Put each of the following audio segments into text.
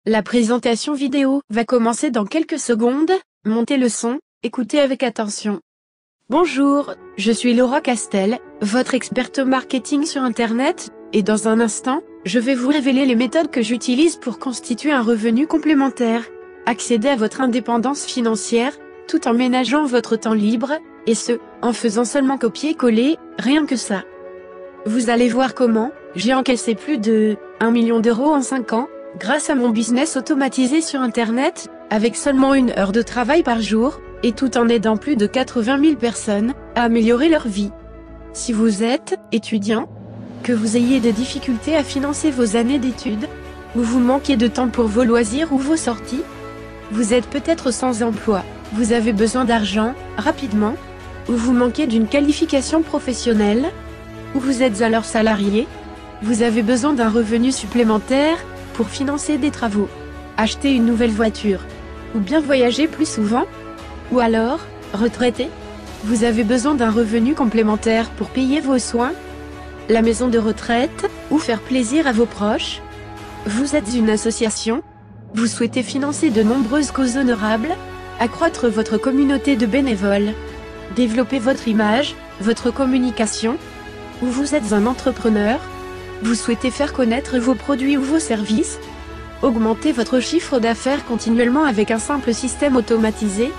La présentation vidéo va commencer dans quelques secondes, montez le son, écoutez avec attention. Bonjour, je suis Laura Castel, votre experte marketing sur Internet, et dans un instant, je vais vous révéler les méthodes que j'utilise pour constituer un revenu complémentaire, accéder à votre indépendance financière, tout en ménageant votre temps libre, et ce, en faisant seulement copier-coller, rien que ça. Vous allez voir comment, j'ai encaissé plus de 1 million d'euros en 5 ans, grâce à mon business automatisé sur Internet, avec seulement 1 heure de travail par jour, et tout en aidant plus de 80 000 personnes à améliorer leur vie. Si vous êtes étudiant, que vous ayez des difficultés à financer vos années d'études, ou vous manquez de temps pour vos loisirs ou vos sorties, vous êtes peut-être sans emploi, vous avez besoin d'argent, rapidement, ou vous manquez d'une qualification professionnelle, ou vous êtes alors salarié, vous avez besoin d'un revenu supplémentaire pour financer des travaux, acheter une nouvelle voiture, ou bien voyager plus souvent, ou alors, retraité, vous avez besoin d'un revenu complémentaire pour payer vos soins, la maison de retraite, ou faire plaisir à vos proches. Vous êtes une association, vous souhaitez financer de nombreuses causes honorables, accroître votre communauté de bénévoles, développer votre image, votre communication, ou vous êtes un entrepreneur, vous souhaitez faire connaître vos produits ou vos services, augmenter votre chiffre d'affaires continuellement avec un simple système automatisé.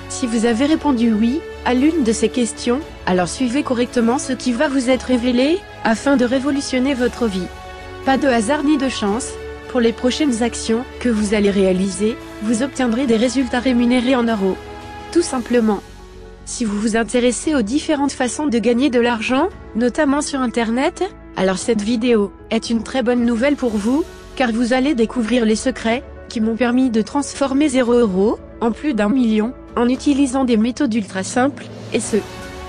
Si vous avez répondu oui à l'une de ces questions, alors suivez correctement ce qui va vous être révélé, afin de révolutionner votre vie. Pas de hasard ni de chance, pour les prochaines actions que vous allez réaliser, vous obtiendrez des résultats rémunérés en euros. Tout simplement. Si vous vous intéressez aux différentes façons de gagner de l'argent, notamment sur Internet, alors cette vidéo est une très bonne nouvelle pour vous, car vous allez découvrir les secrets qui m'ont permis de transformer 0 € en plus d'1 million, en utilisant des méthodes ultra simples, et ce,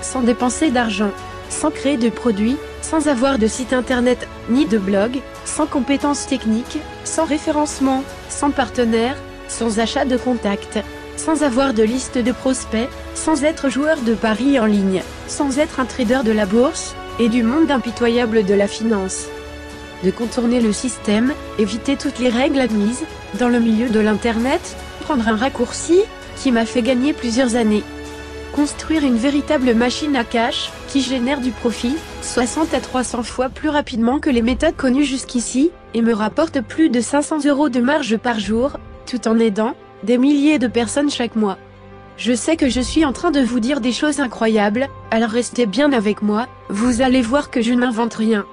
sans dépenser d'argent, sans créer de produits, sans avoir de site internet, ni de blog, sans compétences techniques, sans référencement, sans partenaire, sans achat de contacts, sans avoir de liste de prospects, sans être joueur de paris en ligne, sans être un trader de la bourse, et du monde impitoyable de la finance. De contourner le système, éviter toutes les règles admises, dans le milieu de l'Internet, prendre un raccourci, qui m'a fait gagner plusieurs années. Construire une véritable machine à cash, qui génère du profit, 60 à 300 fois plus rapidement que les méthodes connues jusqu'ici, et me rapporte plus de 500 € de marge par jour, tout en aidant des milliers de personnes chaque mois. Je sais que je suis en train de vous dire des choses incroyables, alors restez bien avec moi, vous allez voir que je n'invente rien.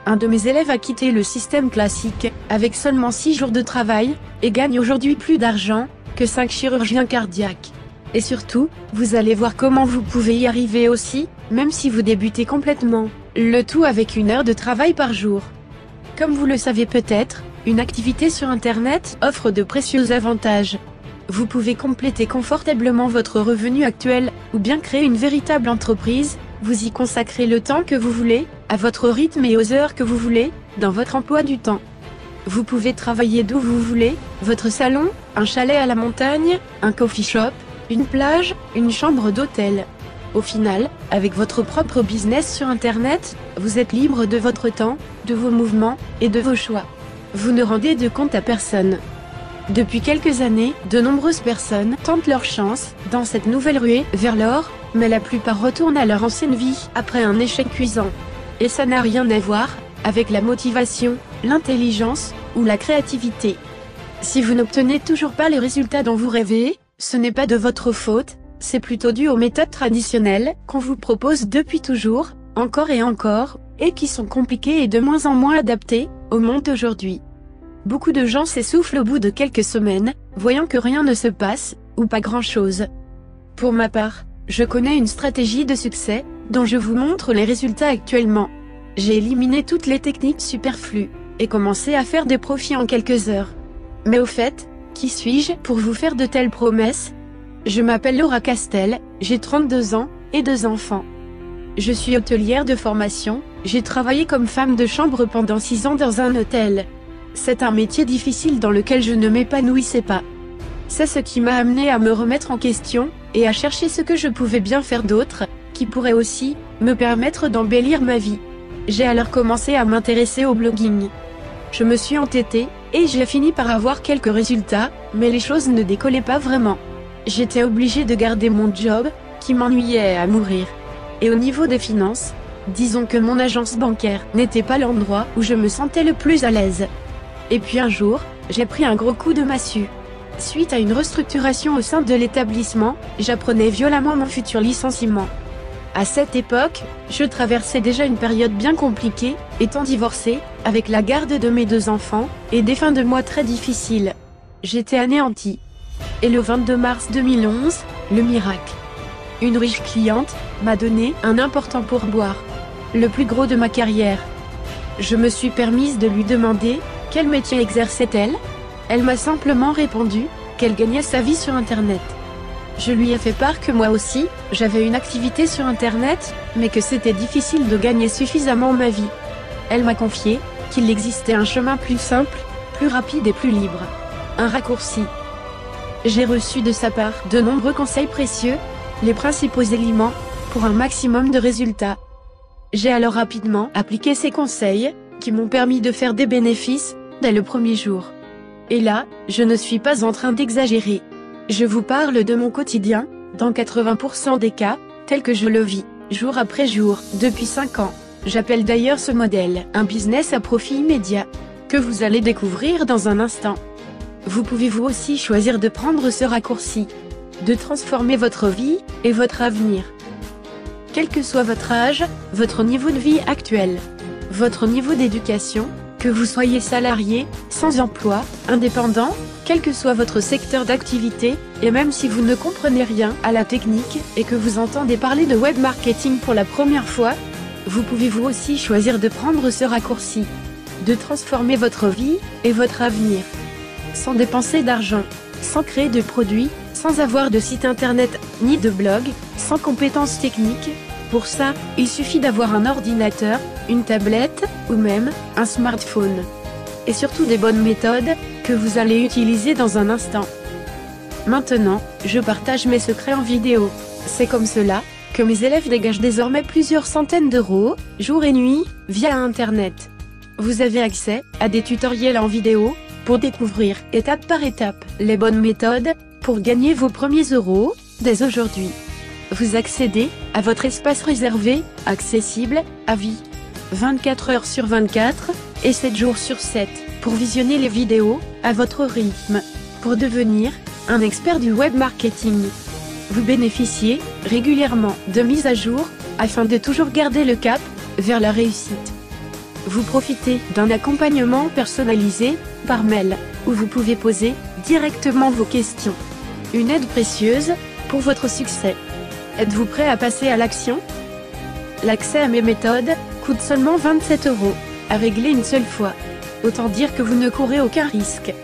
Un de mes élèves a quitté le système classique, avec seulement 6 jours de travail, et gagne aujourd'hui plus d'argent que 5 chirurgiens cardiaques. Et surtout, vous allez voir comment vous pouvez y arriver aussi, même si vous débutez complètement, le tout avec 1 heure de travail par jour. Comme vous le savez peut-être, une activité sur Internet offre de précieux avantages. Vous pouvez compléter confortablement votre revenu actuel, ou bien créer une véritable entreprise, vous y consacrez le temps que vous voulez, à votre rythme et aux heures que vous voulez, dans votre emploi du temps. Vous pouvez travailler d'où vous voulez, votre salon, un chalet à la montagne, un coffee shop, une plage, une chambre d'hôtel. Au final, avec votre propre business sur Internet, vous êtes libre de votre temps, de vos mouvements, et de vos choix. Vous ne rendez de compte à personne. Depuis quelques années, de nombreuses personnes tentent leur chance dans cette nouvelle ruée vers l'or, mais la plupart retournent à leur ancienne vie après un échec cuisant. Et ça n'a rien à voir avec la motivation, l'intelligence ou la créativité. Si vous n'obtenez toujours pas les résultats dont vous rêvez, ce n'est pas de votre faute, c'est plutôt dû aux méthodes traditionnelles qu'on vous propose depuis toujours, encore et encore, et qui sont compliquées et de moins en moins adaptées au monde d'aujourd'hui. Beaucoup de gens s'essoufflent au bout de quelques semaines, voyant que rien ne se passe, ou pas grand-chose. Pour ma part, je connais une stratégie de succès, dont je vous montre les résultats actuellement. J'ai éliminé toutes les techniques superflues, et commencé à faire des profits en quelques heures. Mais au fait, qui suis-je pour vous faire de telles promesses? Je m'appelle Laura Castel, j'ai 32 ans, et 2 enfants. Je suis hôtelière de formation, j'ai travaillé comme femme de chambre pendant 6 ans dans un hôtel. C'est un métier difficile dans lequel je ne m'épanouissais pas. C'est ce qui m'a amené à me remettre en question, et à chercher ce que je pouvais bien faire d'autre, qui pourrait aussi me permettre d'embellir ma vie. J'ai alors commencé à m'intéresser au blogging. Je me suis entêtée, Et j'ai fini par avoir quelques résultats, mais les choses ne décollaient pas vraiment. J'étais obligée de garder mon job, qui m'ennuyait à mourir. Et au niveau des finances, disons que mon agence bancaire n'était pas l'endroit où je me sentais le plus à l'aise. Et puis un jour, j'ai pris un gros coup de massue. Suite à une restructuration au sein de l'établissement, j'apprenais violemment mon futur licenciement. À cette époque, je traversais déjà une période bien compliquée, étant divorcée, avec la garde de mes 2 enfants, et des fins de mois très difficiles. J'étais anéantie. Et le 22 mars 2011, le miracle. Une riche cliente m'a donné un important pourboire. Le plus gros de ma carrière. Je me suis permise de lui demander quel métier exerçait-elle. Elle m'a simplement répondu qu'elle gagnait sa vie sur Internet. Je lui ai fait part que moi aussi, j'avais une activité sur Internet, mais que c'était difficile de gagner suffisamment ma vie. Elle m'a confié qu'il existait un chemin plus simple, plus rapide et plus libre. Un raccourci. J'ai reçu de sa part de nombreux conseils précieux, les principaux éléments, pour un maximum de résultats. J'ai alors rapidement appliqué ces conseils, qui m'ont permis de faire des bénéfices, dès le premier jour. Et là, je ne suis pas en train d'exagérer. Je vous parle de mon quotidien, dans 80% des cas, tel que je le vis, jour après jour, depuis 5 ans. J'appelle d'ailleurs ce modèle un business à profit immédiat, que vous allez découvrir dans un instant. Vous pouvez vous aussi choisir de prendre ce raccourci, de transformer votre vie et votre avenir. Quel que soit votre âge, votre niveau de vie actuel, votre niveau d'éducation, que vous soyez salarié, sans emploi, indépendant, quel que soit votre secteur d'activité, et même si vous ne comprenez rien à la technique et que vous entendez parler de web marketing pour la première fois, vous pouvez vous aussi choisir de prendre ce raccourci, de transformer votre vie et votre avenir. Sans dépenser d'argent, sans créer de produits, sans avoir de site internet ni de blog, sans compétences techniques. Pour ça, il suffit d'avoir un ordinateur, une tablette, ou même un smartphone. Et surtout des bonnes méthodes, que vous allez utiliser dans un instant. Maintenant, je partage mes secrets en vidéo. C'est comme cela, que mes élèves dégagent désormais plusieurs centaines d'euros, jour et nuit, via Internet. Vous avez accès à des tutoriels en vidéo, pour découvrir, étape par étape, les bonnes méthodes, pour gagner vos premiers euros, dès aujourd'hui. Vous accédez à votre espace réservé, accessible, à vie. 24 heures sur 24, et 7 jours sur 7, pour visionner les vidéos, à votre rythme, pour devenir un expert du web marketing. Vous bénéficiez régulièrement de mises à jour, afin de toujours garder le cap vers la réussite. Vous profitez d'un accompagnement personnalisé, par mail, où vous pouvez poser directement vos questions. Une aide précieuse pour votre succès. Êtes-vous prêt à passer à l'action? L'accès à mes méthodes coûte seulement 27 €, à régler une seule fois. Autant dire que vous ne courez aucun risque.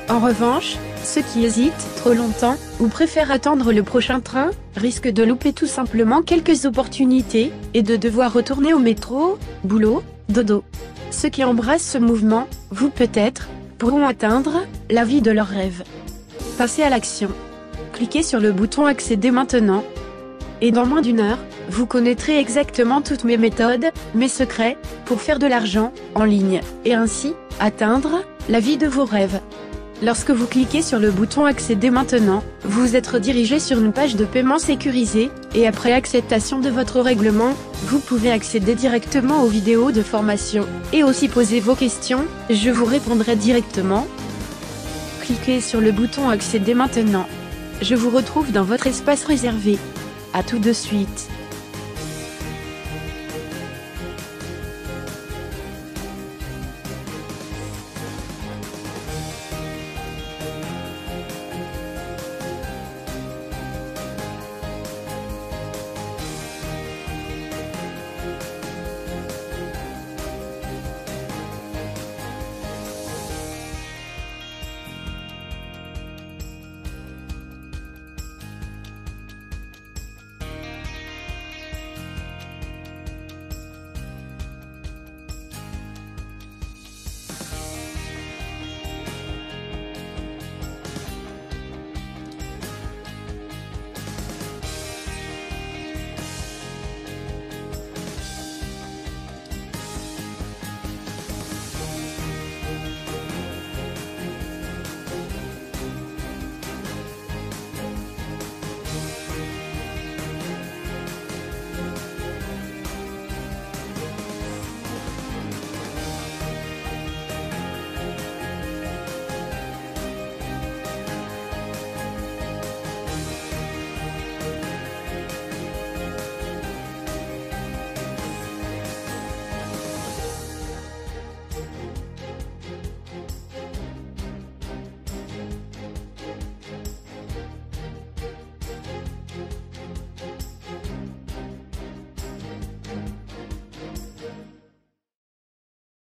En revanche, ceux qui hésitent trop longtemps, ou préfèrent attendre le prochain train, risquent de louper tout simplement quelques opportunités, et de devoir retourner au métro, boulot, dodo. Ceux qui embrassent ce mouvement, vous peut-être, pourront atteindre la vie de leurs rêves. Passez à l'action. Cliquez sur le bouton accéder maintenant. Et dans moins d'1 heure, vous connaîtrez exactement toutes mes méthodes, mes secrets, pour faire de l'argent, en ligne, et ainsi, atteindre la vie de vos rêves. Lorsque vous cliquez sur le bouton accéder maintenant, vous êtes redirigé sur une page de paiement sécurisée, et après acceptation de votre règlement, vous pouvez accéder directement aux vidéos de formation, et aussi poser vos questions, je vous répondrai directement. Cliquez sur le bouton accéder maintenant. Je vous retrouve dans votre espace réservé. À tout de suite.